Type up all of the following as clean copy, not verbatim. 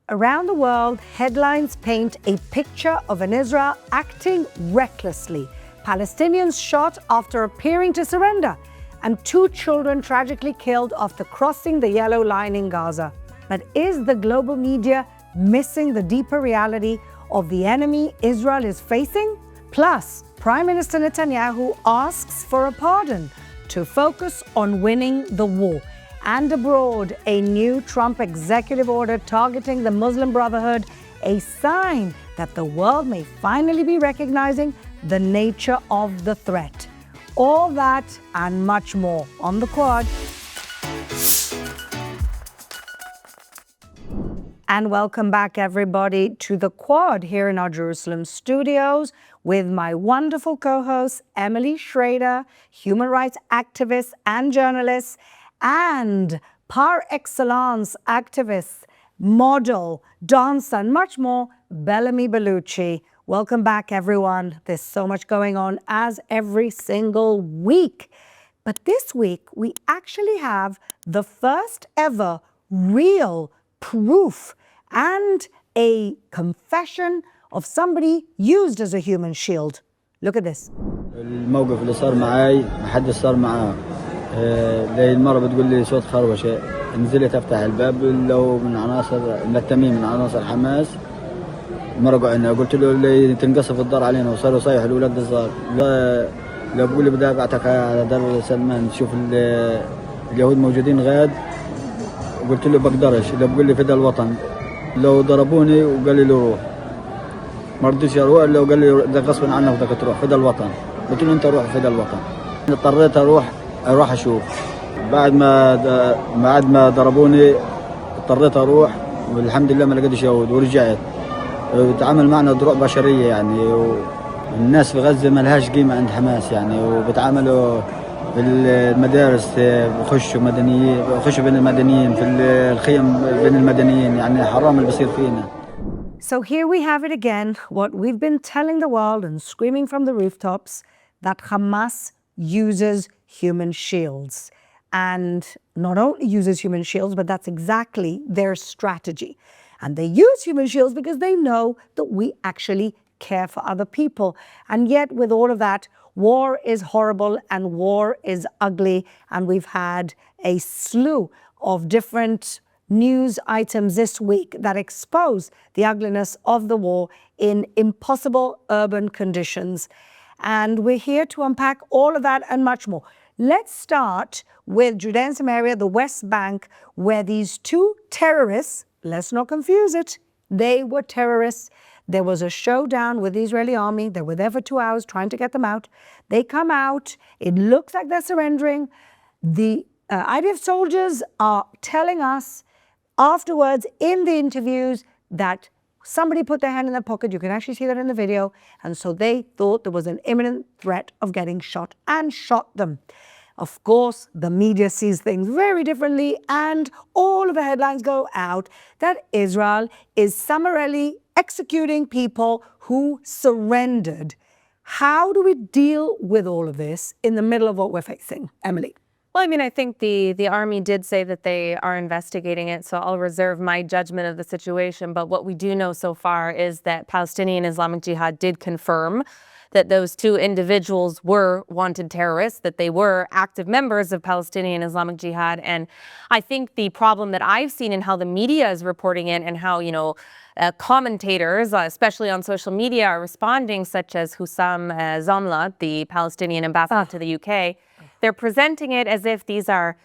Around the world, headlines paint a picture of an Israel acting recklessly. Palestinians shot after appearing to surrender, and 2 children tragically killed after crossing the yellow line in Gaza. But is the global media missing the deeper reality of the enemy Israel is facing? Plus, Prime Minister Netanyahu asks for a pardon to focus on winning the war. And abroad, a new Trump executive order targeting the Muslim Brotherhood, a sign that the world may finally be recognizing the nature of the threat. All that and much more on The Quad. And welcome back, everybody, to The Quad here in our Jerusalem studios with my wonderful co-host, Emily Schrader, human rights activist and journalist, and par excellence activist, model, dancer, and much more, Bellamy Bellucci. Welcome back, everyone. There's so much going on as every single week. But this week, we actually have the first ever real proof and a confession of somebody used as a human shield. Look at this. الموقف اللي صار معي ما حد صار معاه. لي المرة بتقول لي صوت خروشة، نزلت افتح الباب لو من عناصر ملتمين من عناصر حماس مرقوا عنا. قلت له اللي تنقصف الدار علينا وصاروا صايح الولاد الصغار. لو بقول لي بدي ابعتك على دار سلمان تشوف اليهود موجودين غاد، قلت له بقدرش. لو بقول لي فدا الوطن، لو ضربوني وقال لي روح ما رضيش اروح. لو قال لي ده غصبا عنك بدك تروح فدا الوطن، قلت له انت روح فدا الوطن. اضطريت اروح اشوف. بعد ما ضربوني اضطريت اروح، والحمد لله ما لقيتش يهود ورجعت. بتعامل معنا دروع بشريه يعني، والناس في غزه ما لهاش قيمه عند حماس يعني، وبتعاملوا في المدارس بخشوا بين المدنيين في الخيم بين المدنيين، يعني حرام اللي بصير فينا. So here we have it again, what we've been telling the world and screaming from the rooftops, that Hamas uses human shields. And not only uses human shields, but that's exactly their strategy. And they use human shields because they know that we actually care for other people. And yet with all of that, war is horrible and war is ugly. And we've had a slew of different news items this week that expose the ugliness of the war in impossible urban conditions. And we're here to unpack all of that and much more. Let's start with Judea and Samaria, the West Bank, where these 2 terrorists, let's not confuse it, they were terrorists. There was a showdown with the Israeli army. They were there for 2 hours trying to get them out. They come out. It looks like they're surrendering. The IDF soldiers are telling us afterwards in the interviews that somebody put their hand in their pocket. You can actually see that in the video. And so they thought there was an imminent threat of getting shot and shot them. Of course, the media sees things very differently, and all of the headlines go out that Israel is summarily executing people who surrendered. How do we deal with all of this in the middle of what we're facing? Emily. Well, I mean, I think the Army did say that they are investigating it, so I'll reserve my judgment of the situation. But what we do know so far is that Palestinian Islamic Jihad did confirm that those 2 individuals were wanted terrorists, that they were active members of Palestinian Islamic Jihad. And I think the problem that I've seen in how the media is reporting it and how, commentators, especially on social media, are responding, such as Hussam Zamla, the Palestinian ambassador to the UK, they're presenting it as if these are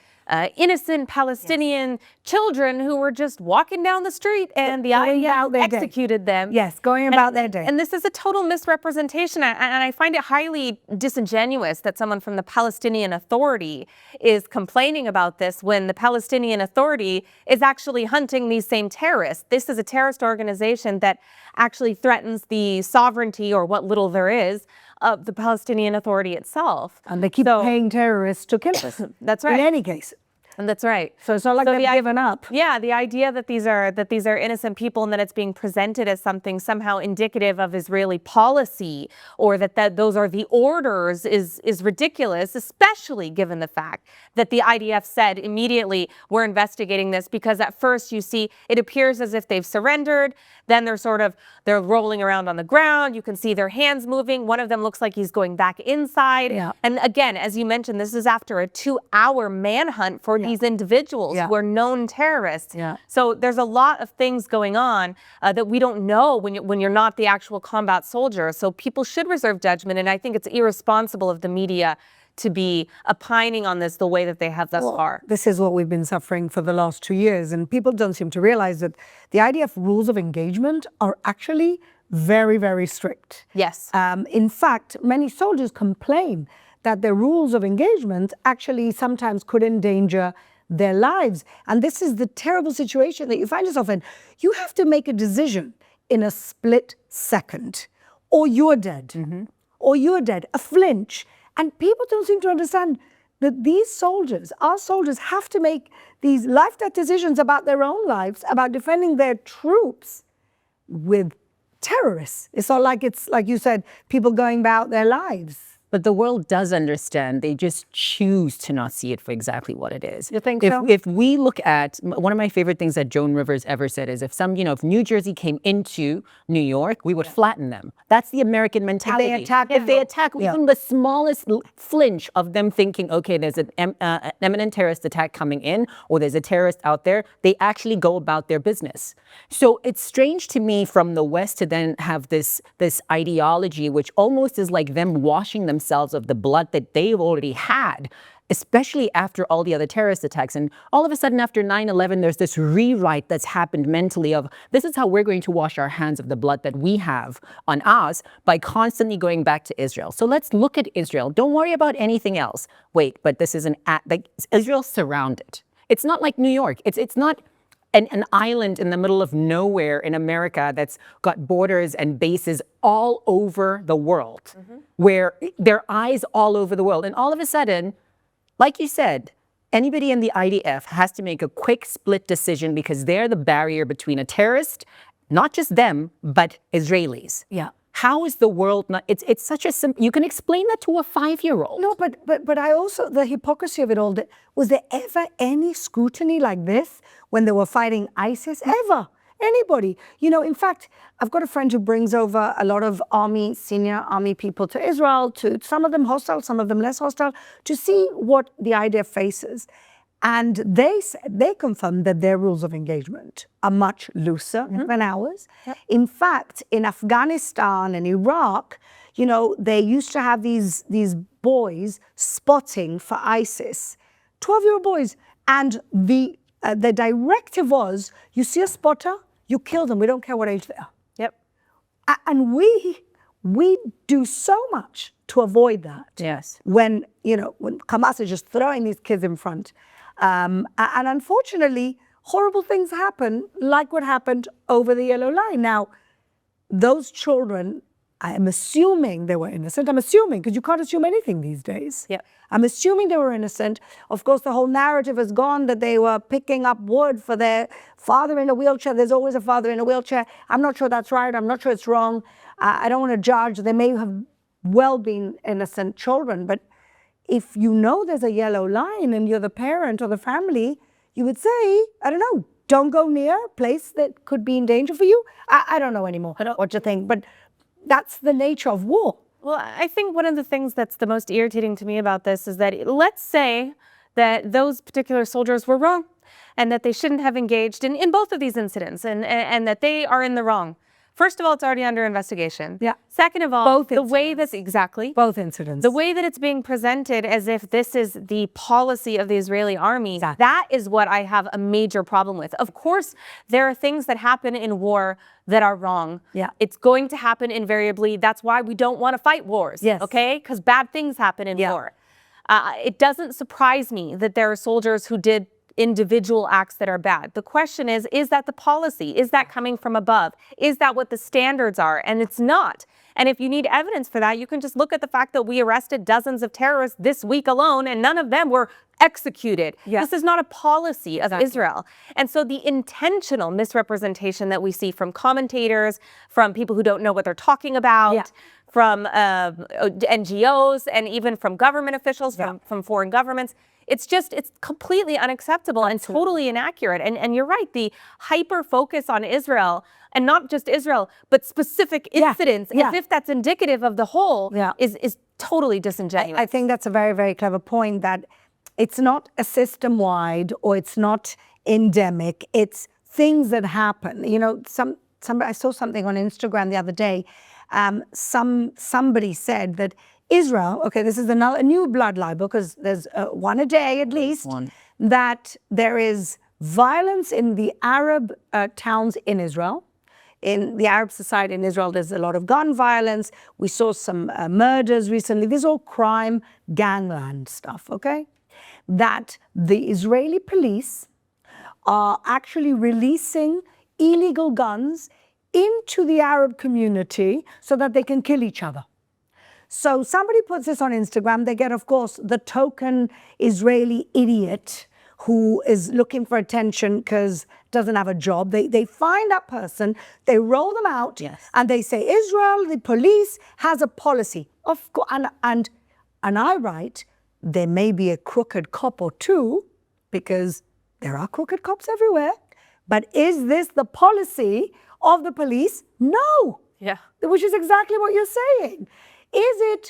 innocent Palestinian children who were just walking down the street and the IDF executed them. Yes, going about their day. And this is a total misrepresentation. And I find it highly disingenuous that someone from the Palestinian Authority is complaining about this when the Palestinian Authority is actually hunting these same terrorists. This is a terrorist organization that actually threatens the sovereignty, or what little there is, of the Palestinian Authority itself. And they keep paying terrorists to kill us. That's right. In any case. And that's right. So it's not like they've given up. Yeah, the idea that these are innocent people and that it's being presented as something somehow indicative of Israeli policy, or that those are the orders is ridiculous, especially given the fact that the IDF said immediately, we're investigating this, because at first you see it appears as if they've surrendered, then they're rolling around on the ground, you can see their hands moving, one of them looks like he's going back inside. Yeah. And again, as you mentioned, this is after a 2-hour manhunt for these individuals who are known terrorists. Yeah. So there's a lot of things going on that we don't know when you're not the actual combat soldier. So people should reserve judgment, and I think it's irresponsible of the media to be opining on this the way that they have thus far. This is what we've been suffering for the last 2 years, and people don't seem to realize that the IDF rules of engagement are actually very, very strict. Yes. In fact, many soldiers complain that the rules of engagement actually sometimes could endanger their lives. And this is the terrible situation that you find yourself in. You have to make a decision in a split second, or you're dead, or you're dead, a flinch. And people don't seem to understand that these soldiers, our soldiers, have to make these life-death decisions about their own lives, about defending their troops with terrorists. It's not like it's, like you said, people going about their lives. But the world does understand. They just choose to not see it for exactly what it is. You think so? If we look at, one of my favorite things that Joan Rivers ever said is, if New Jersey came into New York, we would flatten them. That's the American mentality. If they attack even the smallest flinch of them thinking, okay, there's an imminent terrorist attack coming in, or there's a terrorist out there, they actually go about their business. So it's strange to me from the West to then have this ideology, which almost is like them washing themselves of the blood that they've already had, especially after all the other terrorist attacks. And all of a sudden after 9/11, there's this rewrite that's happened mentally of, this is how we're going to wash our hands of the blood that we have on us by constantly going back to Israel. So let's look at Israel. Don't worry about anything else. Wait, but this is Israel's surrounded. It's not like New York. It's not an island in the middle of nowhere in America that's got borders and bases all over the world, where there are eyes all over the world. And all of a sudden, like you said, anybody in the IDF has to make a quick split decision because they're the barrier between a terrorist, not just them, but Israelis. Yeah. How is the world not? It's such a simple. You can explain that to a 5-year-old. No, but I also, the hypocrisy of it all. Was there ever any scrutiny like this when they were fighting ISIS? Ever? Anybody? In fact, I've got a friend who brings over a lot of senior army people to Israel, to some of them hostile, some of them less hostile, to see what the IDF faces. And they confirmed that their rules of engagement are much looser than ours. Yep. In fact, in Afghanistan and Iraq, they used to have these boys spotting for ISIS, 12-year-old boys. And the directive was, you see a spotter, you kill them. We don't care what age they are. Yep. And we do so much to avoid that. Yes. When Hamas is just throwing these kids in front. And unfortunately, horrible things happen, like what happened over the yellow line. Now, those children, I am assuming they were innocent. I'm assuming, because you can't assume anything these days. Yep. I'm assuming they were innocent. Of course, the whole narrative has gone that they were picking up wood for their father in a wheelchair. There's always a father in a wheelchair. I'm not sure that's right. I'm not sure it's wrong. I don't want to judge. They may have well been innocent children, but if you know there's a yellow line and you're the parent or the family, you would say, I don't know, don't go near a place that could be in danger for you. I don't know anymore what you think, but that's the nature of war. Well, I think one of the things that's the most irritating to me about this is that let's say that those particular soldiers were wrong and that they shouldn't have engaged in both of these incidents and that they are in the wrong. First of all, it's already under investigation. Yeah. Second of all, Both the way that's both incidents. The way that it's being presented as if this is the policy of the Israeli army, that is what I have a major problem with. Of course, there are things that happen in war that are wrong. Yeah. It's going to happen invariably. That's why we don't want to fight wars. Yes. Okay? Because bad things happen in war. It doesn't surprise me that there are soldiers who did individual acts that are bad. The question is that the policy? Is that coming from above? Is that what the standards are? And it's not. And if you need evidence for that, you can just look at the fact that we arrested dozens of terrorists this week alone, and none of them were executed. Yeah. This is not a policy of Israel. And so the intentional misrepresentation that we see from commentators, from people who don't know what they're talking about, from NGOs, and even from government officials, from foreign governments, it's completely unacceptable and totally inaccurate. And you're right, the hyper focus on Israel, and not just Israel, but specific incidents, as if that's indicative of the whole, is totally disingenuous. I think that's a very, very clever point, that it's not a system-wide or it's not endemic. It's things that happen. You know, I saw something on Instagram the other day. Somebody said that Israel, okay, this is a new blood libel, because there's one a day at least, that there is violence in the Arab towns in Israel. In the Arab society in Israel, there's a lot of gun violence. We saw some murders recently. This is all crime, gangland stuff, okay? That the Israeli police are actually releasing illegal guns into the Arab community so that they can kill each other. So somebody puts this on Instagram, they get, of course, the token Israeli idiot who is looking for attention because doesn't have a job. They find that person, they roll them out, and they say, Israel, the police has a policy. Of course, and I write, there may be a crooked cop or two, because there are crooked cops everywhere, but is this the policy of the police? No. Yeah. Which is exactly what you're saying.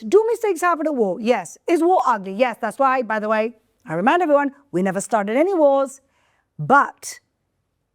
Do mistakes happen at war? Yes. Is war ugly? Yes. That's why, by the way, I remind everyone, we never started any wars. But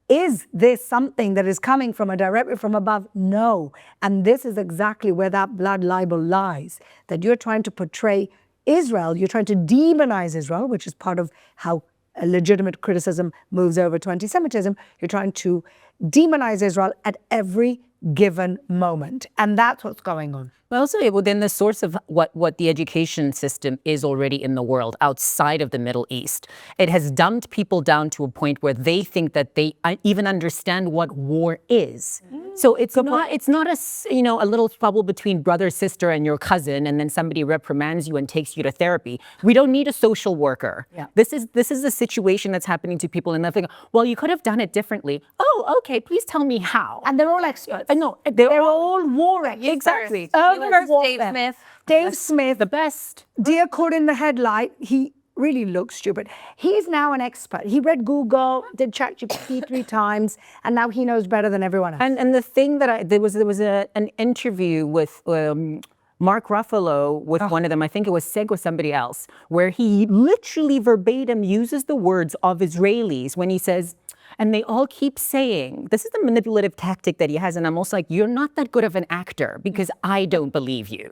is this something that is coming from a directive from above? No. And this is exactly where that blood libel lies, that you're trying to portray Israel, you're trying to demonize Israel, which is part of how a legitimate criticism moves over to anti-Semitism. You're trying to demonize Israel at every given moment. And that's what's going on. Well, also within the source of what the education system is already in the world outside of the Middle East. It has dumbed people down to a point where they think that they even understand what war is. So it's not a little squabble between brother, sister, and your cousin, and then somebody reprimands you and takes you to therapy. We don't need a social worker. Yeah. This is a situation that's happening to people, and they're thinking, well, you could have done it differently. Oh, okay, please tell me how. And they're all experts. No, they're all war experts. Exactly. Dave Smith. Dave Smith, the best. Dear caught in the headlight, he really looks stupid. He's now an expert. He read Google, did ChatGPT 3 times, and now he knows better than everyone else. And the thing that there was an interview with Mark Ruffalo with one of them, I think it was Seg or somebody else, where he literally verbatim uses the words of Israelis when he says, and they all keep saying, this is the manipulative tactic that he has. And I'm also like, you're not that good of an actor because I don't believe you.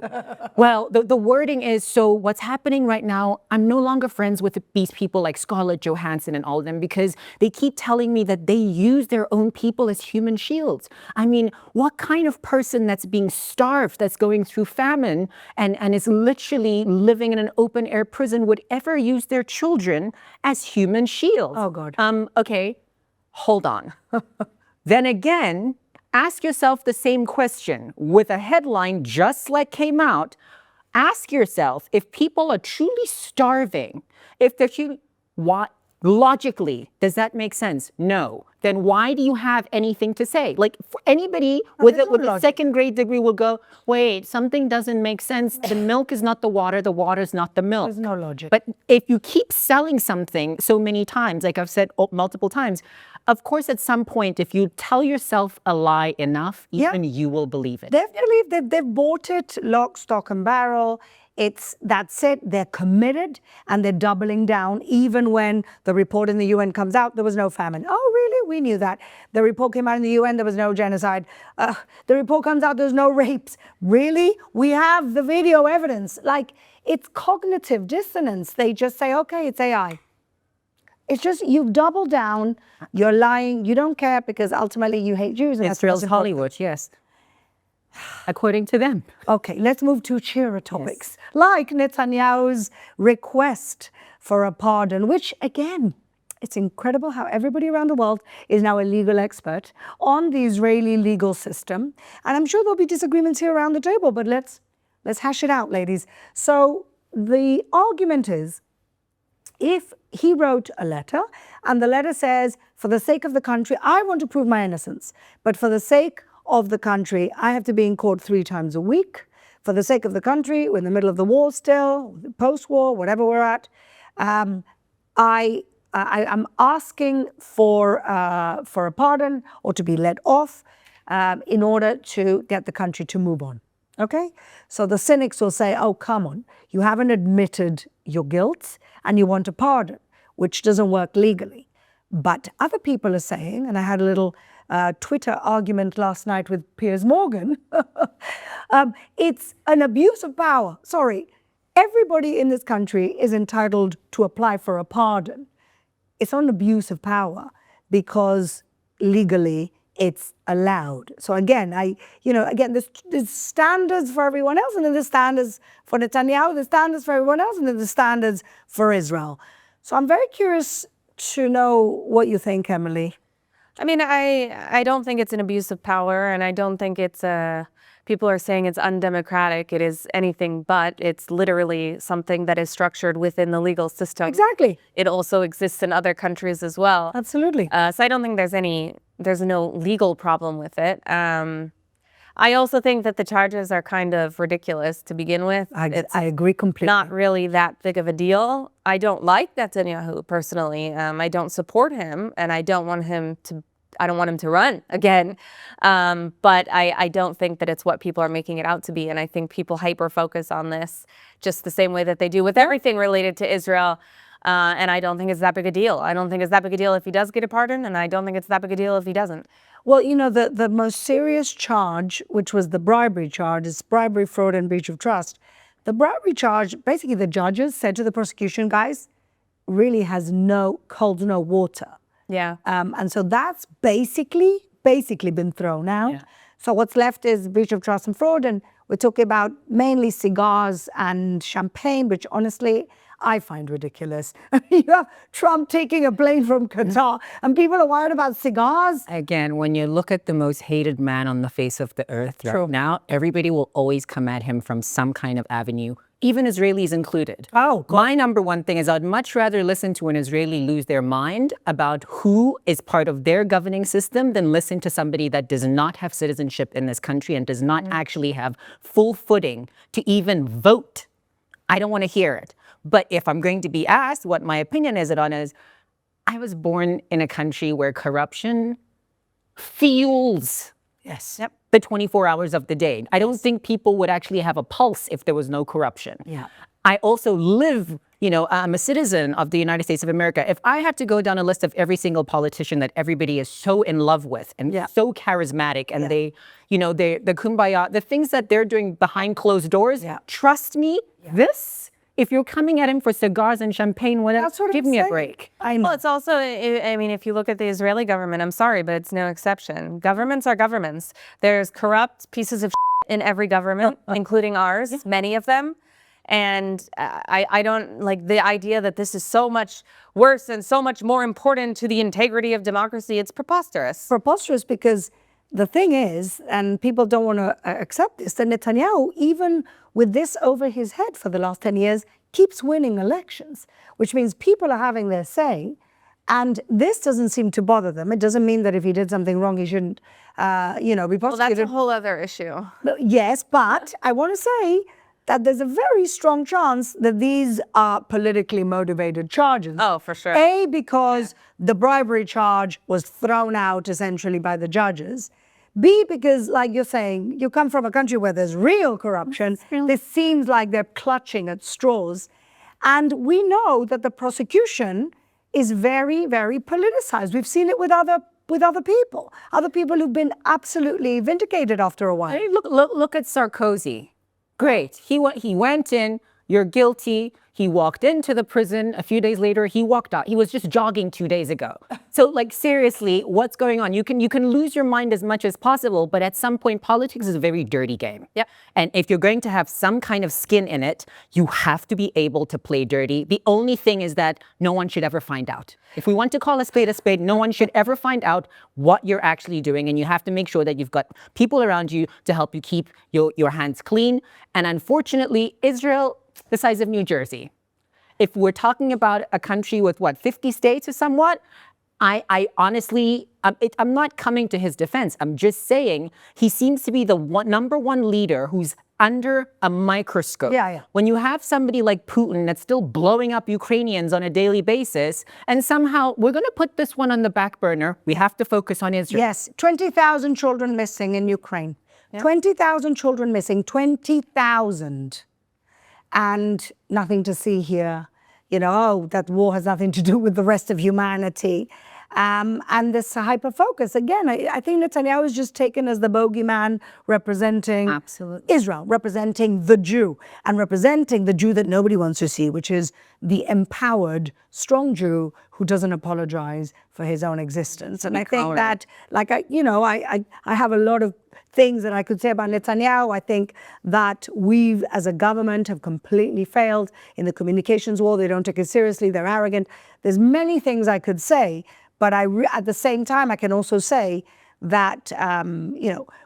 Well, the wording is, so what's happening right now, I'm no longer friends with these people like Scarlett Johansson and all of them because they keep telling me that they use their own people as human shields. I mean, what kind of person that's being starved, that's going through famine and is literally living in an open air prison would ever use their children as human shields? Oh, God. Okay. Hold on. Then again, ask yourself the same question. With a headline just like came out, ask yourself, if people are truly starving, if they're truly, logically, does that make sense? No. Then why do you have anything to say? Like, for anybody with a second grade degree will go, wait, something doesn't make sense. The milk is not the water's not the milk. There's no logic. But if you keep selling something so many times, like I've said multiple times, of course, at some point, if you tell yourself a lie enough, even you will believe it. They've bought it, lock, stock, and barrel. That's it. They're committed, and they're doubling down. Even when the report in the UN comes out, there was no famine. Oh, really? We knew that. The report came out in the UN, there was no genocide. The report comes out, there's no rapes. Really? We have the video evidence. Like, it's cognitive dissonance. They just say, okay, it's AI. It's just, you've doubled down, you're lying, you don't care because ultimately you hate Jews. And Israel's Hollywood, yes. According to them. Okay, let's move to cheerer topics. Like Netanyahu's request for a pardon, which again, It's incredible how everybody around the world is now a legal expert on the Israeli legal system. And I'm sure there'll be disagreements here around the table, but let's hash it out, ladies. So the argument is, if he wrote a letter and the letter says, for the sake of the country, I want to prove my innocence, but for the sake of the country, I have to be in court 3 times a week. For the sake of the country, we're in the middle of the war still, post-war, whatever we're at, I'm asking for a pardon or to be let off in order to get the country to move on. Okay? So the cynics will say, oh, come on, you haven't admitted your guilt and you want a pardon, which doesn't work legally. But other people are saying, and I had a little Twitter argument last night with Piers Morgan, it's an abuse of power. Sorry, everybody in this country is entitled to apply for a pardon. It's not an abuse of power because legally it's allowed. So again, there's standards for everyone else, and then there's standards for Netanyahu, there's standards for everyone else, and then there's standards for Israel. So I'm very curious to know what you think, Emily. I mean, I don't think it's an abuse of power, and I don't think it's people are saying it's undemocratic. It is anything but. It's literally something that is structured within the legal system. Exactly. It also exists in other countries as well. Absolutely. So I don't think there's no legal problem with it. I also think that the charges are kind of ridiculous to begin with. I agree completely. Not really that big of a deal. I don't like Netanyahu personally. I don't support him, and I don't want him to run again. But I don't think that it's what people are making it out to be. And I think people hyper-focus on this just the same way that they do with everything related to Israel. And I don't think it's that big a deal. I don't think it's that big a deal if he does get a pardon, and I don't think it's that big a deal if he doesn't. Well, the most serious charge, which was the bribery charge, is bribery, fraud, and breach of trust. The bribery charge, basically the judges said to the prosecution, guys, really holds no water. Yeah. And so that's basically been thrown out. Yeah. So what's left is breach of trust and fraud, and we're talking about mainly cigars and champagne, which honestly, I find ridiculous. You have Trump taking a plane from Qatar, and people are worried about cigars. Again, when you look at the most hated man on the face of the earth right now, everybody will always come at him from some kind of avenue, even Israelis included. Oh, God. My number one thing is I'd much rather listen to an Israeli lose their mind about who is part of their governing system than listen to somebody that does not have citizenship in this country and does not actually have full footing to even vote. I don't want to hear it. But if I'm going to be asked what my opinion is I was born in a country where corruption fuels the 24 hours of the day. I don't think people would actually have a pulse if there was no corruption. Yeah. I also live, I'm a citizen of the United States of America. If I had to go down a list of every single politician that everybody is so in love with and so charismatic and they the kumbaya, the things that they're doing behind closed doors, trust me, if you're coming at him for cigars and champagne, give me a break. I know. Well, it's also, I mean, if you look at the Israeli government, I'm sorry, but it's no exception. Governments are governments. There's corrupt pieces of in every government, including ours, many of them. And I don't like the idea that this is so much worse and so much more important to the integrity of democracy. It's preposterous. Preposterous because the thing is, and people don't want to accept this, that Netanyahu, even with this over his head for the last 10 years, keeps winning elections, which means people are having their say. And this doesn't seem to bother them. It doesn't mean that if he did something wrong, he shouldn't, be prosecuted. Well, that's a whole other issue. Yes, but I want to say that there's a very strong chance that these are politically motivated charges. Oh, for sure. A, because the bribery charge was thrown out essentially by the judges. B, because, like you're saying, you come from a country where there's real corruption. This seems like they're clutching at straws. And we know that the prosecution is very, very politicized. We've seen it with other people who've been absolutely vindicated after a while. Look at Sarkozy. Great. He went in, you're guilty, He walked into the prison. A few days later, he walked out. He was just jogging 2 days ago. So, like, seriously, what's going on? You can lose your mind as much as possible, but at some point, politics is a very dirty game. Yep. And if you're going to have some kind of skin in it, you have to be able to play dirty. The only thing is that no one should ever find out. If we want to call a spade, no one should ever find out what you're actually doing. And you have to make sure that you've got people around you to help you keep your hands clean. And unfortunately, Israel, the size of New Jersey. If we're talking about a country with, 50 states or somewhat, I honestly, I'm not coming to his defense. I'm just saying he seems to be the number one leader who's under a microscope. Yeah. When you have somebody like Putin that's still blowing up Ukrainians on a daily basis, and somehow we're going to put this one on the back burner, we have to focus on Israel. Yes, 20,000 children missing in Ukraine. 20,000 children missing, 20,000. And nothing to see here. That war has nothing to do with the rest of humanity. And this hyper-focus, again, I think Netanyahu is just taken as the bogeyman representing Absolutely. Israel, representing the Jew, and representing the Jew that nobody wants to see, which is the empowered, strong Jew who doesn't apologize for his own existence. And I think that, I have a lot of things that I could say about Netanyahu. I think that we, as a government, have completely failed in the communications war. They don't take it seriously. They're arrogant. There's many things I could say, but at the same time, I can also say that,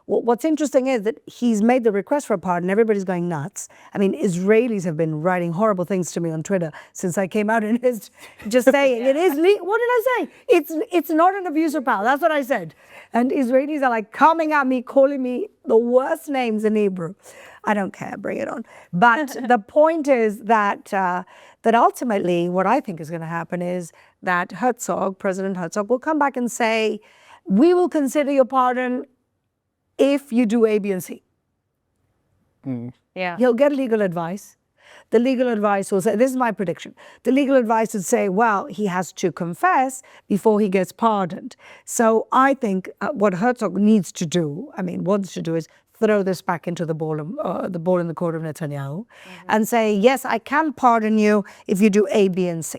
what's interesting is that he's made the request for a pardon. Everybody's going nuts. I mean, Israelis have been writing horrible things to me on Twitter since I came out and just saying it is legal. What did I say? It's not an abuse of power. That's what I said. And Israelis are like coming at me, calling me the worst names in Hebrew. I don't care. Bring it on. But the point is that ultimately what I think is going to happen is that President Herzog, will come back and say, we will consider your pardon if you do A, B, and C. Yeah. He'll get legal advice. The legal advice will say, this is my prediction. The legal advice would say, well, he has to confess before he gets pardoned. So I think what Herzog wants to do is throw this back into the ball in the court of Netanyahu and say, yes, I can pardon you if you do A, B, and C.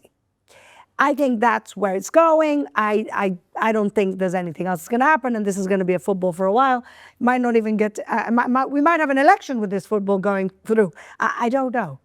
I think that's where it's going. I don't think there's anything else that's going to happen, and this is going to be a football for a while. Might not even get. We might have an election with this football going through. I don't know.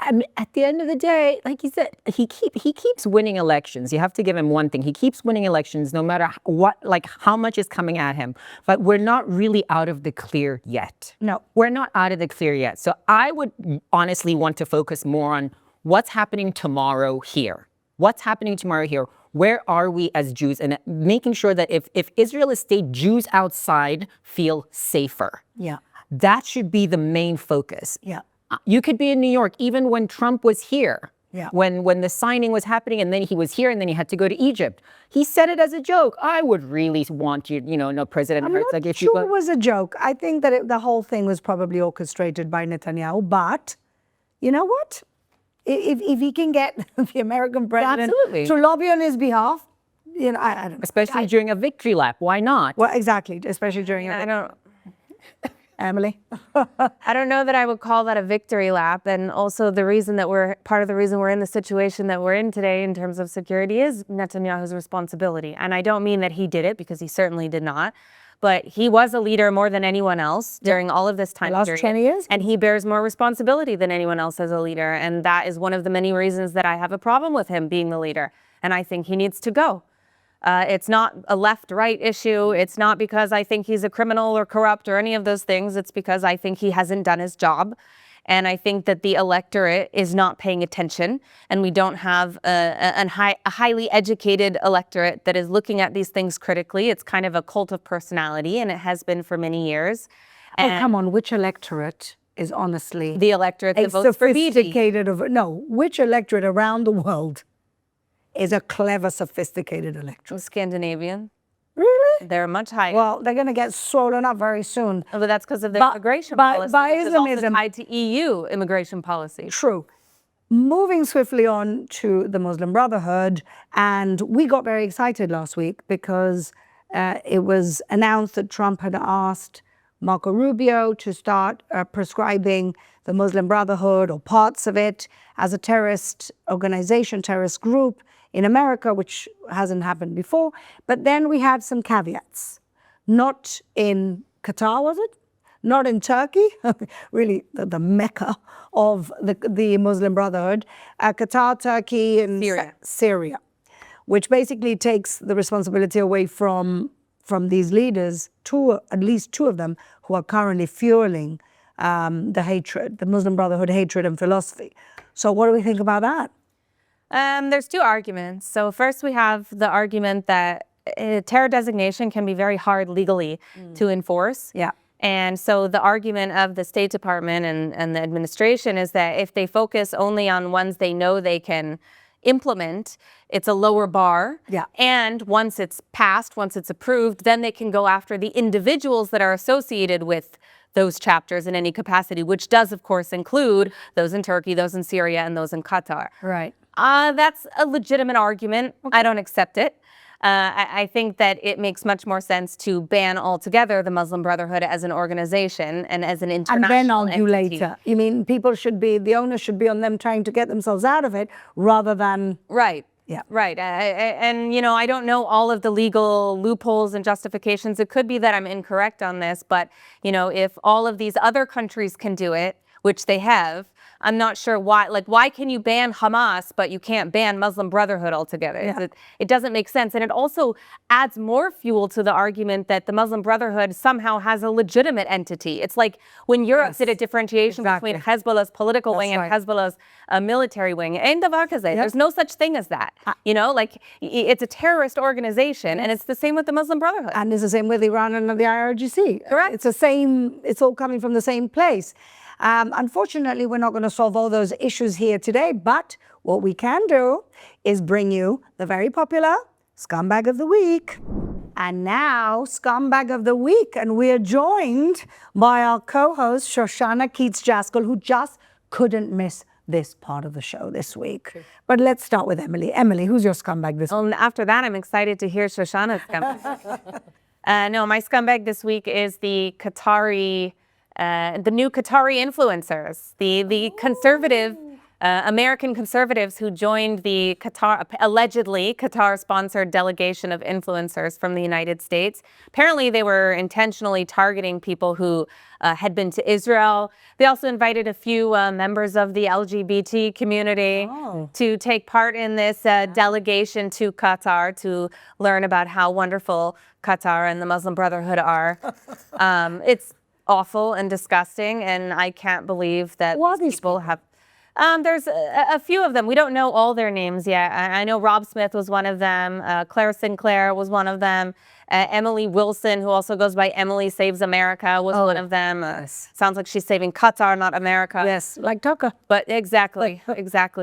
I mean, at the end of the day, like you said, he keeps winning elections. You have to give him one thing. He keeps winning elections no matter what, how much is coming at him. But we're not really out of the clear yet. No. We're not out of the clear yet. So I would honestly want to focus more on what's happening tomorrow here. What's happening tomorrow here? Where are we as Jews? And making sure that if Israel is state, Jews outside feel safer. Yeah. That should be the main focus. Yeah. You could be in New York, even when Trump was here, Yeah. when the signing was happening, and then he was here, and then he had to go to Egypt. He said it as a joke. I would really want you, no, President I'm Herzog. not sure it was a joke. I think that the whole thing was probably orchestrated by Netanyahu. But you know what? If he can get the American president Absolutely. to lobby on his behalf, I don't know. Especially during a victory lap. Why not? Well, exactly. Especially during Emily? I don't know that I would call that a victory lap. And also part of the reason we're in the situation that we're in today in terms of security is Netanyahu's responsibility. And I don't mean that he did it, because he certainly did not. But he was a leader more than anyone else during all of this time The last period. 10 years? And he bears more responsibility than anyone else as a leader. And that is one of the many reasons that I have a problem with him being the leader. And I think he needs to go. It's not a left-right issue. It's not because I think he's a criminal or corrupt or any of those things. It's because I think he hasn't done his job. And I think that the electorate is not paying attention, and we don't have a highly educated electorate that is looking at these things critically. It's kind of a cult of personality, and it has been for many years. And come on, which electorate is honestly the electorate that votes for Bibi? Which electorate around the world is a clever, sophisticated electorate? Scandinavian. Really? They're much higher. Well, they're going to get swollen up very soon. But that's because of their immigration policy, by which is also Islamism. tied to EU immigration policy. True. Moving swiftly on to the Muslim Brotherhood, and we got very excited last week because it was announced that Trump had asked Marco Rubio to start prescribing the Muslim Brotherhood or parts of it as a terrorist organization, terrorist group in America, which hasn't happened before. But then we had some caveats. Not in Qatar, was it? Not in Turkey, really the mecca of the Muslim Brotherhood. Qatar, Turkey, and Syria, which basically takes the responsibility away from these leaders, at least two of them, who are currently fueling the hatred, the Muslim Brotherhood hatred and philosophy. So what do we think about that? There's two arguments. So first we have the argument that terror designation can be very hard legally to enforce. Yeah. And so the argument of the State Department and the administration is that if they focus only on ones they know they can implement, it's a lower bar. Yeah. And once it's passed, once it's approved, then they can go after the individuals that are associated with those chapters in any capacity, which does, of course, include those in Turkey, those in Syria, and those in Qatar. Right. That's a legitimate argument. Okay. I don't accept it. I think that it makes much more sense to ban altogether the Muslim Brotherhood as an organization and as an international And then argue entity. later. You mean the onus should be on them trying to get themselves out of it rather than... Right. Yeah. Right. And, you know, I don't know all of the legal loopholes and justifications. It could be that I'm incorrect on this, but, you know, if all of these other countries can do it, which they have, I'm not sure why. Like, why can you ban Hamas, but you can't ban Muslim Brotherhood altogether? Yeah. It doesn't make sense. And it also adds more fuel to the argument that the Muslim Brotherhood somehow has a legitimate entity. It's like when Europe did a differentiation between Hezbollah's political wing and Hezbollah's military wing. There's no such thing as that. You know, like it's a terrorist organization, and it's the same with the Muslim Brotherhood. And it's the same with Iran and the IRGC. Correct. It's the same, it's all coming from the same place. Unfortunately, we're not going to solve all those issues here today, but what we can do is bring you the very popular Scumbag of the Week. And now, Scumbag of the Week, and we're joined by our co-host, Shoshana Keats-Jaskell, who just couldn't miss this part of the show this week. But let's start with Emily. Emily, who's your scumbag this week? After that, I'm excited to hear Shoshana's scumbag. No, my scumbag this week is the new Qatari influencers, the conservative, American conservatives who joined the allegedly Qatar-sponsored delegation of influencers from the United States. Apparently, they were intentionally targeting people who had been to Israel. They also invited a few members of the LGBT community to take part in this delegation to Qatar to learn about how wonderful Qatar and the Muslim Brotherhood are. It's awful and disgusting, and I can't believe that these people have... There's a few of them. We don't know all their names yet. I know Rob Smith was one of them. Claire Sinclair was one of them. Emily Wilson, who also goes by Emily Saves America, was one of them. Sounds like she's saving Qatar, not America. Yes, like Tucker. But exactly.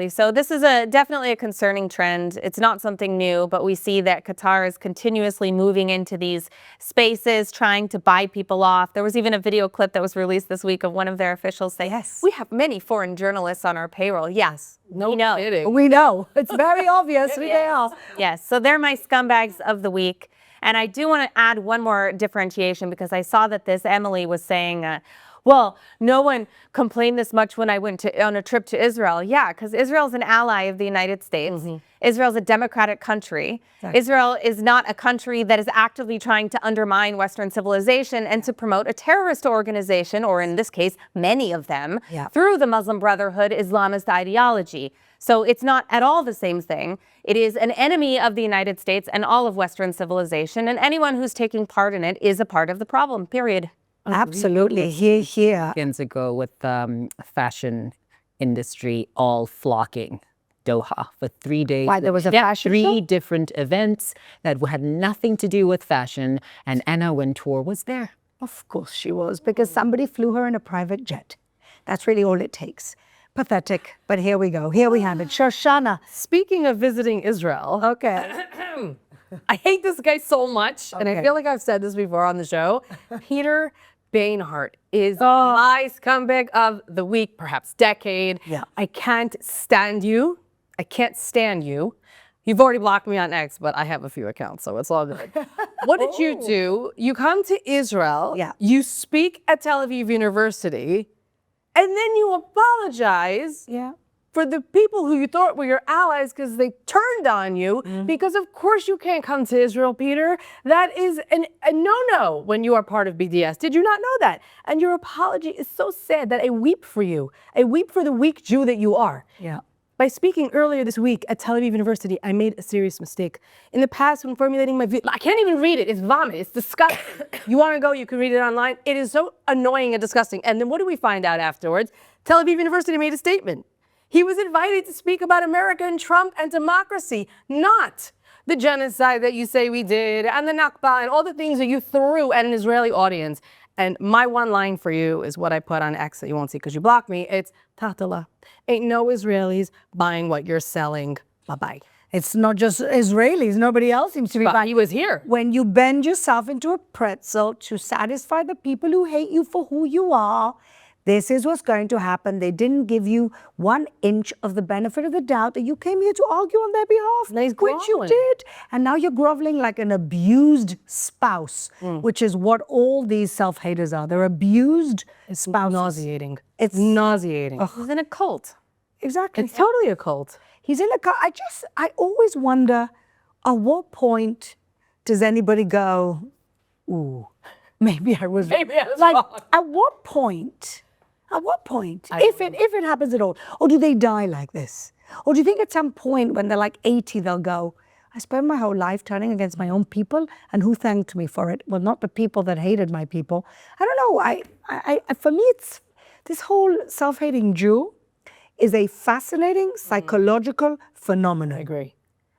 So this is definitely a concerning trend. It's not something new, but we see that Qatar is continuously moving into these spaces, trying to buy people off. There was even a video clip that was released this week of one of their officials saying, we have many foreign journalists on our payroll. Yes, we know. Kidding. We know. It's very obvious who they are. Yes, so they're my scumbags of the week. And I do want to add one more differentiation because I saw that this Emily was saying, well, no one complained this much when I went on a trip to Israel. Yeah, because Israel's an ally of the United States. Israel's a democratic country. Exactly. Israel is not a country that is actively trying to undermine Western civilization and to promote a terrorist organization, or in this case, many of them, through the Muslim Brotherhood Islamist ideology. So it's not at all the same thing. It is an enemy of the United States and all of Western civilization, and anyone who's taking part in it is a part of the problem, period. Absolutely. Here. Weekends ago with fashion industry all flocking Doha for 3 days. Why, there was a fashion show? 3 different events that had nothing to do with fashion, and Anna Wintour was there. Of course she was, because somebody flew her in a private jet. That's really all it takes. Pathetic, but here we go. Here we have it. Shoshana. Speaking of visiting Israel, I hate this guy so much, and I feel like I've said this before on the show. Peter Bainhart is my scumbag of the week, perhaps decade. I can't stand you. I can't stand you. You've already blocked me on X, but I have a few accounts, so it's all good. what did you do? You come to Israel. Yeah. You speak at Tel Aviv University, and then you apologize Yeah. for the people who you thought were your allies because they turned on you. Because of course you can't come to Israel, Peter. That is a no-no when you are part of BDS. Did you not know that? And your apology is so sad that I weep for you. I weep for the weak Jew that you are. Yeah. By speaking earlier this week at Tel Aviv University, I made a serious mistake. In the past, when formulating my view, I can't even read it. It's vomit. It's disgusting. You want to go, you can read it online. It is so annoying and disgusting. And then what do we find out afterwards? Tel Aviv University made a statement. He was invited to speak about America and Trump and democracy, not the genocide that you say we did and the Nakba and all the things that you threw at an Israeli audience. And my one line for you is what I put on X that you won't see because you blocked me. It's Tatala. Ain't no Israelis buying what you're selling. Bye-bye. It's not just Israelis. Nobody else seems to be But buying. he was here. When you bend yourself into a pretzel to satisfy the people who hate you for who you are, this is what's going to happen. They didn't give you 1 inch of the benefit of the doubt that you came here to argue on their behalf, Now he's which you groveling. did. And now you're groveling like an abused spouse, which is what all these self-haters are. They're abused spouses. Nauseating. It's nauseating. He's in a cult. Exactly. It's totally a cult. He's in a car. I always wonder, at what point does anybody go, ooh, maybe I was Maybe I was like, wrong. at what point? At what point? If it happens at all. Or do they die like this? Or do you think at some point when they're like 80, they'll go, I spent my whole life turning against my own people, and who thanked me for it? Well, not the people that hated my people. I don't know. For me, it's this whole self-hating Jew is a fascinating psychological phenomenon. I agree.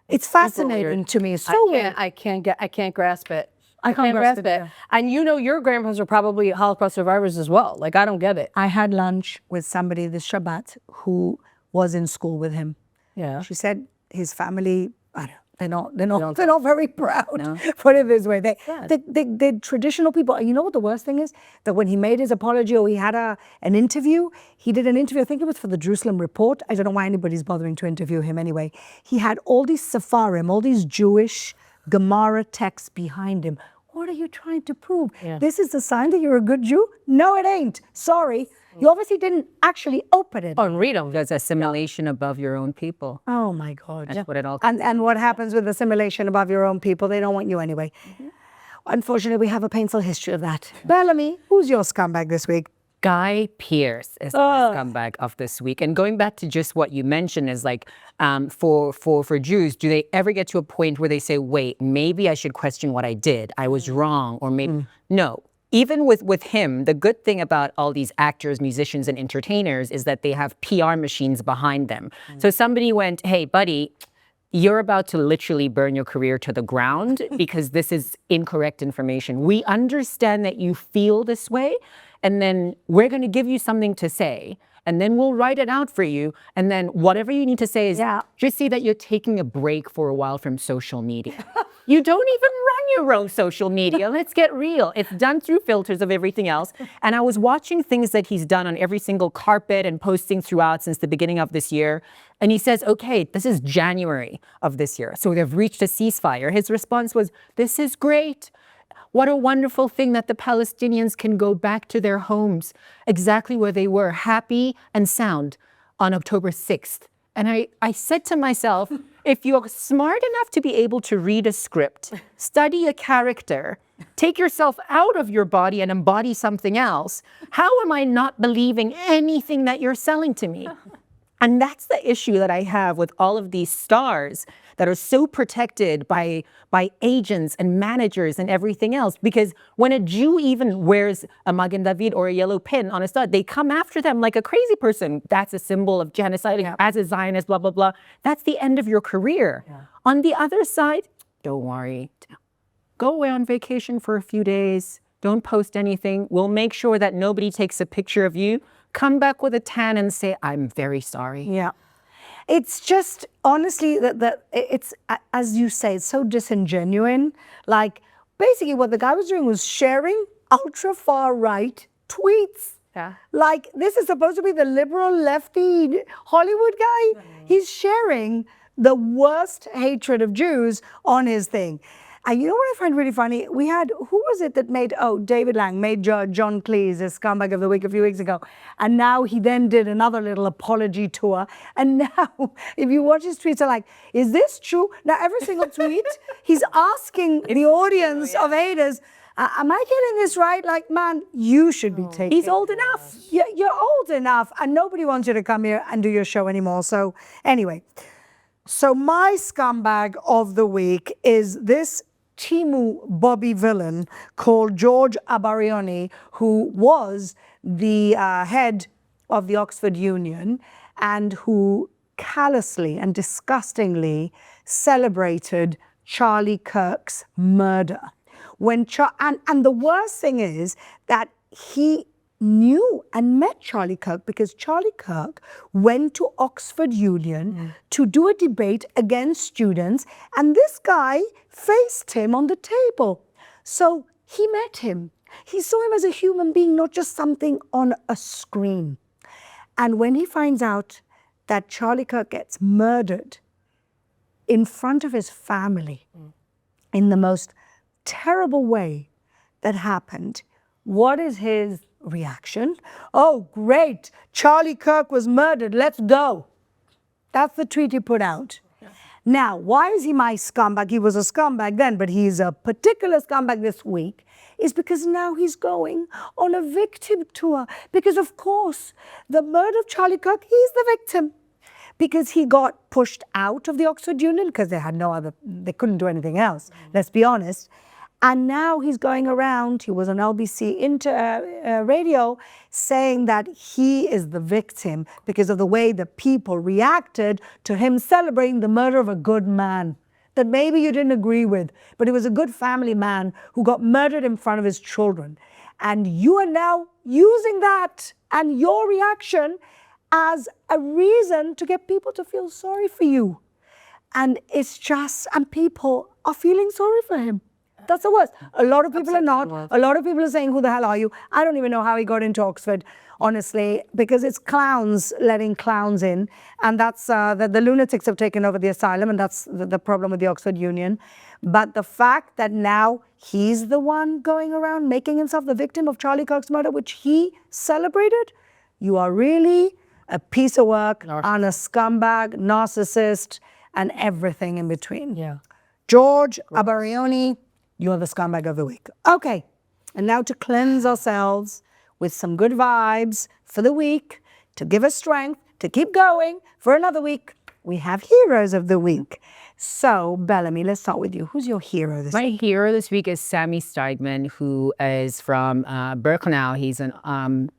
It's fascinating to me. It's so weird. I can't grasp it. I can't grasp it, it. yeah. And you know your grandparents are probably Holocaust survivors as well. Like, I don't get it. I had lunch with somebody this Shabbat who was in school with him. Yeah. She said his family, I don't, they're not very proud. Put it this way, they're traditional people. And you know what the worst thing is? That when he made his apology or he had an interview, he did an interview. I think it was for the Jerusalem Report. I don't know why anybody's bothering to interview him anyway. He had all these Sepharim, all these Jewish Gemara texts behind him. What are you trying to prove? This is a sign that you're a good Jew? No, it ain't. Sorry. You obviously didn't actually open it. Oh, and read them. There's assimilation above your own people. Oh my God. That's what it all And what happens with assimilation above your own people? They don't want you anyway. Unfortunately, we have a painful history of that. Bellamy, who's your scumbag this week? Guy Pearce is the scumbag of this week. And going back to just what you mentioned is like, for Jews, do they ever get to a point where they say, wait, maybe I should question what I did. I was wrong. Or maybe, no. Even with him, the good thing about all these actors, musicians, and entertainers is that they have PR machines behind them. So somebody went, hey, buddy, you're about to literally burn your career to the ground because this is incorrect information. We understand that you feel this way, and then we're going to give you something to say, and then we'll write it out for you. And then whatever you need to say is just say that you're taking a break for a while from social media. You don't even run your own social media. Let's get real. It's done through filters of everything else. And I was watching things that he's done on every single carpet and posting throughout since the beginning of this year. And he says, okay, this is January of this year. So they've reached a ceasefire. His response was, this is great. What a wonderful thing that the Palestinians can go back to their homes exactly where they were, happy and sound, on October 6th. And I said to myself, if you're smart enough to be able to read a script, study a character, take yourself out of your body and embody something else, how am I not believing anything that you're selling to me? And that's the issue that I have with all of these stars that are so protected by agents and managers and everything else. Because when a Jew even wears a Magen David or a yellow pin on a stud, they come after them like a crazy person. That's a symbol of genocide, as a Zionist, blah, blah, blah. That's the end of your career. On the other side, don't worry. Go away on vacation for a few days. Don't post anything. We'll make sure that nobody takes a picture of you. Come back with a tan and say, I'm very sorry. Yeah. It's just, honestly, that it's, as you say, it's so disingenuine. Like, basically what the guy was doing was sharing ultra far right tweets. Yeah. Like, this is supposed to be the liberal lefty Hollywood guy. He's sharing the worst hatred of Jews on his thing. You know what I find really funny? We had, who was it that made, David Lang made John Cleese a scumbag of the week a few weeks ago. And now he then did another little apology tour. And now, if you watch his tweets, are like, is this true? Now, every single tweet, he's asking the audience of haters, am I getting this right? Like, man, you should be taking. He's old enough. Yeah, you're old enough, and nobody wants you to come here and do your show anymore. So anyway, so my scumbag of the week is this Timu Bobby villain called George Abarioni, who was the head of the Oxford Union and who callously and disgustingly celebrated Charlie Kirk's murder. And the worst thing is that he knew and met Charlie Kirk because Charlie Kirk went to Oxford Union to do a debate against students, and this guy faced him on the table. So he met him. He saw him as a human being, not just something on a screen. And when he finds out that Charlie Kirk gets murdered in front of his family in the most terrible way that happened, what is his reaction? Oh, great, Charlie Kirk was murdered, let's go. That's the tweet he put out. Now, why is he my scumbag? He was a scumbag then, but he's a particular scumbag this week, is because now he's going on a victim tour. Because, of course, the murder of Charlie Kirk, he's the victim. Because he got pushed out of the Oxford Union because they couldn't do anything else, let's be honest. And now he's going around, he was on LBC radio, saying that he is the victim because of the way the people reacted to him celebrating the murder of a good man that maybe you didn't agree with, but he was a good family man who got murdered in front of his children. And you are now using that and your reaction as a reason to get people to feel sorry for you. And it's just, and people are feeling sorry for him. That's the worst. A lot of people are not. A lot of people are saying, who the hell are you? I don't even know how he got into Oxford, honestly, because it's clowns letting clowns in. And that's, the lunatics have taken over the asylum, and that's the problem with the Oxford Union. But the fact that now he's the one going around making himself the victim of Charlie Kirk's murder, which he celebrated, you are really a piece of work and a scumbag, narcissist, and everything in between. Yeah. George Abarioni, you're the scumbag of the week. Okay, and now to cleanse ourselves with some good vibes for the week, to give us strength, to keep going for another week, we have Heroes of the Week. So, Bellamy, let's start with you. Who's your hero this week? My hero this week is Sammy Steigman, who is from Birkenau. He's an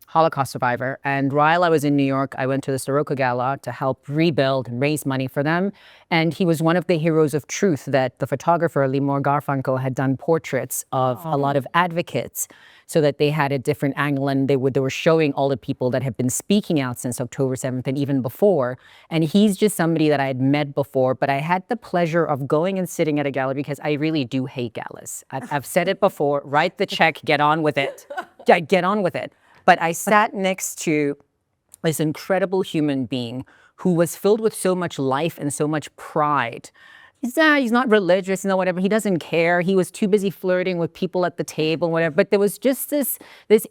Holocaust survivor. And while I was in New York, I went to the Soroka Gala to help rebuild and raise money for them. And he was one of the heroes of truth that the photographer Limor Garfunkel had done portraits of a lot of advocates so that they had a different angle, and they were showing all the people that have been speaking out since October 7th and even before. And he's just somebody that I had met before, but I had the pleasure of going and sitting at a gala because I really do hate galas. I've said it before, write the check, get on with it. Yeah, get on with it. But I sat next to this incredible human being who was filled with so much life and so much pride. He's not religious, whatever. He doesn't care. He was too busy flirting with people at the table, whatever. But there was just this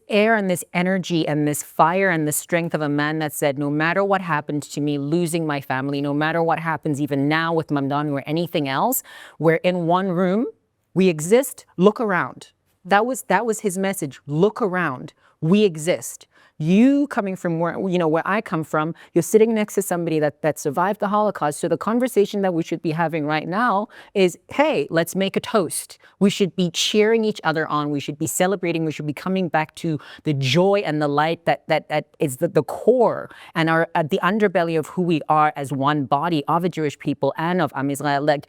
air and this energy and this fire and the strength of a man that said, no matter what happened to me, losing my family, no matter what happens even now with Mamdani or anything else, we're in one room, we exist, look around. That was his message. Look around. We exist. You coming from where I come from, you're sitting next to somebody that survived the Holocaust. So the conversation that we should be having right now is, hey, let's make a toast. We should be cheering each other on. We should be celebrating. We should be coming back to the joy and the light that is the core and the underbelly of who we are as one body of a Jewish people and of Am Israel. Like,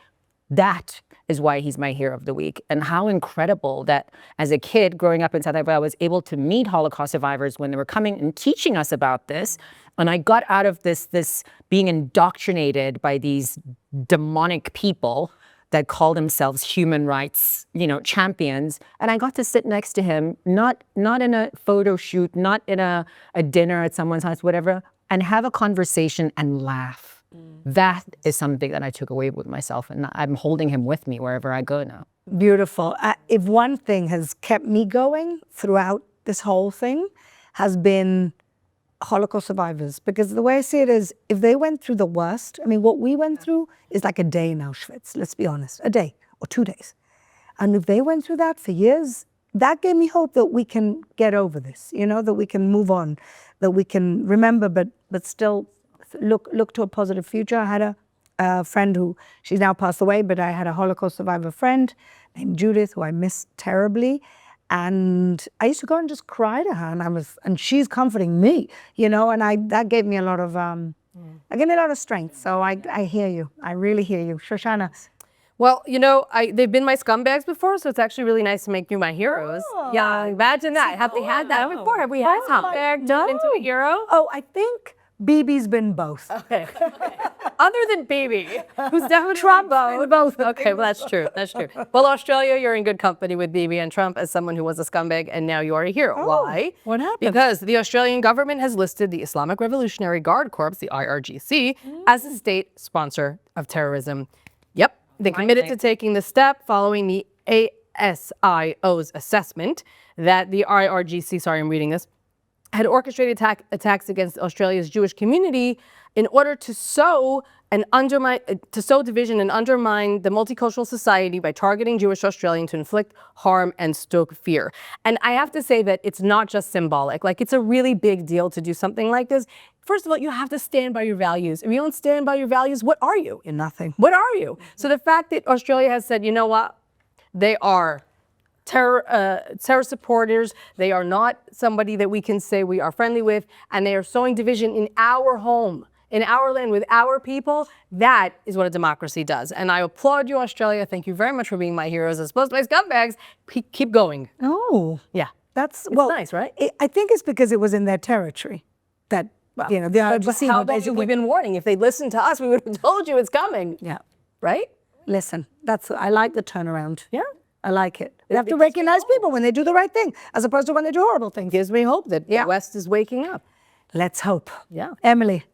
that is why he's my hero of the week. And how incredible that as a kid growing up in South Africa, I was able to meet Holocaust survivors when they were coming and teaching us about this. And I got out of this being indoctrinated by these demonic people that call themselves human rights, champions. And I got to sit next to him, not in a photo shoot, not in a dinner at someone's house, whatever, and have a conversation and laugh. That is something that I took away with myself, and I'm holding him with me wherever I go now. Beautiful. If one thing has kept me going throughout this whole thing has been Holocaust survivors, because the way I see it is, if they went through the worst, I mean, what we went through is like a day in Auschwitz, let's be honest, a day or 2 days. And if they went through that for years, that gave me hope that we can get over this, you know, that we can move on, that we can remember, but still look to a positive future. I had a friend who, she's now passed away, but I had a Holocaust survivor friend named Judith, who I miss terribly. And I used to go and just cry to her, and she's comforting me, you know, and that gave me a lot of, that gave me a lot of strength. So I hear you. I really hear you. Shoshana. Well, you know, they've been my scumbags before, so it's actually really nice to make you my heroes. Oh. Yeah, imagine that. Have they had that before? Have we had scumbag turned into a hero? Oh, I think Bibi's been both. Okay. Other than Bibi, who's definitely Trump both. Okay, well that's true. That's true. Well, Australia, you're in good company with Bibi and Trump as someone who was a scumbag, and now you are a hero. Oh, why? what happened? Because the Australian government has listed the Islamic Revolutionary Guard Corps, the IRGC, as a state sponsor of terrorism. Yep, they committed to taking the step following the ASIO's assessment that the IRGC, sorry, I'm reading this, had orchestrated attacks against Australia's Jewish community in order to sow division and undermine the multicultural society by targeting Jewish Australians to inflict harm and stoke fear. And I have to say that it's not just symbolic. Like, it's a really big deal to do something like this. First of all, you have to stand by your values. If you don't stand by your values, what are you? You're nothing. What are you? So the fact that Australia has said, you know what, they are terror supporters. They are not somebody that we can say we are friendly with, and they are sowing division in our home, in our land, with our people. That is what a democracy does. And I applaud you, Australia. Thank you very much for being my heroes as opposed to my scumbags. Keep going. Oh, Yeah. that's nice, right? I think it's because it was in their territory that, you know, the IRGC. How long have we been warning? If they'd listened to us, we would have told you it's coming. Yeah. Right? Listen, I like the turnaround. Yeah. I like it. You have to recognize people when they do the right thing, as opposed to when they do horrible things. Gives me hope that the West is waking up. Let's hope. Yeah. Emily.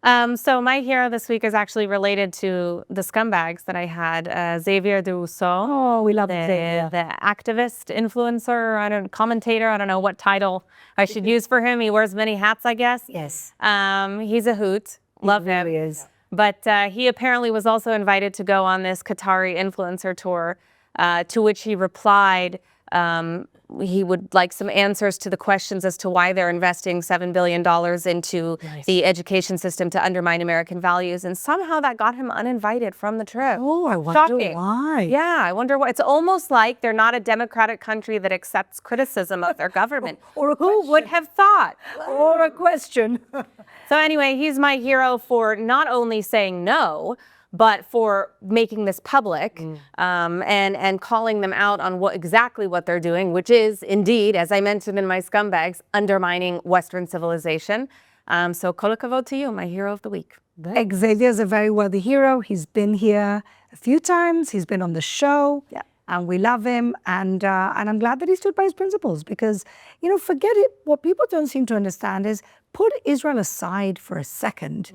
So my hero this week is actually related to the scumbags that I had. Xavier de Rousseau. Oh, we love Xavier. The activist, influencer, commentator. I don't know what title I should use for him. He wears many hats, I guess. Yes. He's a hoot. Love him. He is. But he apparently was also invited to go on this Qatari influencer tour, to which he replied he would like some answers to the questions as to why they're investing $7 billion into the education system to undermine American values. And somehow that got him uninvited from the trip. Oh, I wonder Shocking. why. Yeah, I wonder why. It's almost like they're not a democratic country that accepts criticism of their government. Or a Who would have thought? Or a question. So anyway, he's my hero for not only saying no, but for making this public and calling them out on exactly what they're doing, which is indeed, as I mentioned in my scumbags, undermining Western civilization. So kol hakavod to you, my hero of the week. Xavier's a very worthy hero. He's been here a few times. He's been on the show. Yeah. And we love him. And I'm glad that he stood by his principles because, you know, forget it. What people don't seem to understand is put Israel aside for a second.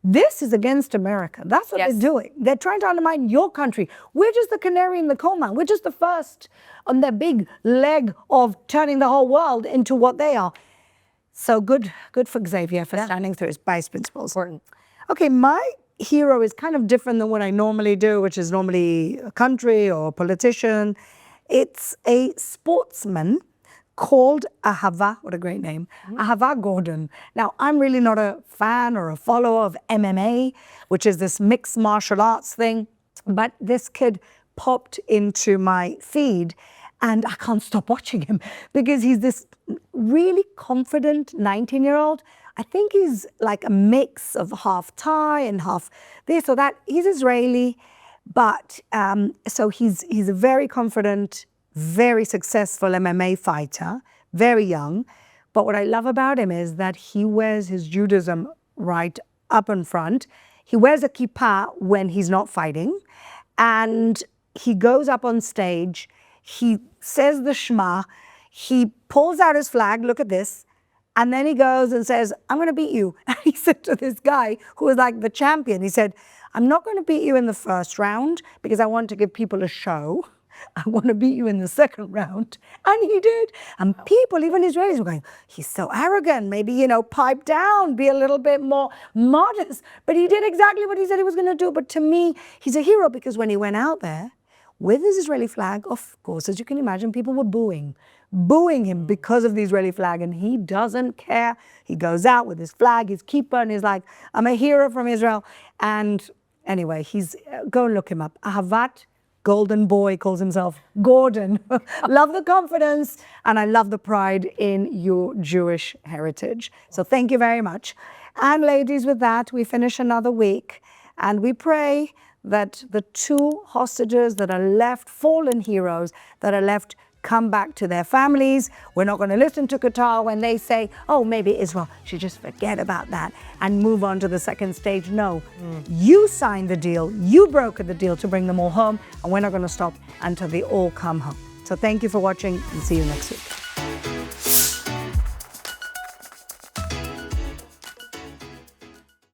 This is against America. That's what they're doing. They're trying to undermine your country. We're just the canary in the coal mine. We're just the first on their big leg of turning the whole world into what they are. So good for Xavier for standing through by his principles. Important. Okay, my hero is kind of different than what I normally do, which is normally a country or a politician. It's a sportsman called Ahava, what a great name, Ahava Gordon. Now, I'm really not a fan or a follower of MMA, which is this mixed martial arts thing, but this kid popped into my feed and I can't stop watching him because he's this really confident 19-year-old. I think he's like a mix of half Thai and half this or that. He's Israeli, but so he's a very confident, very successful MMA fighter, very young. But what I love about him is that he wears his Judaism right up in front. He wears a kippah when he's not fighting. And he goes up on stage. He says the Shema. He pulls out his flag. Look at this. And then he goes and says, I'm going to beat you. And he said to this guy who was like the champion, he said, I'm not going to beat you in the first round because I want to give people a show. I want to beat you in the second round. And he did. And people, even Israelis, were going, he's so arrogant. Maybe, pipe down, be a little bit more modest. But he did exactly what he said he was going to do. But to me, he's a hero because when he went out there with his Israeli flag, of course, as you can imagine, people were booing him because of the Israeli flag. And he doesn't care. He goes out with his flag, his kippah, and he's like, I'm a hero from Israel. And anyway, go and look him up. Ahavat Golden Boy calls himself Gordon. Love the confidence, and I love the pride in your Jewish heritage. So thank you very much. And ladies, with that, we finish another week, and we pray that the 2 hostages that are left, fallen heroes that are left, come back to their families. We're not going to listen to Qatar when they say, oh, maybe Israel should just forget about that and move on to the second stage. No, you signed the deal. You brokered the deal to bring them all home. And we're not going to stop until they all come home. So thank you for watching and see you next week.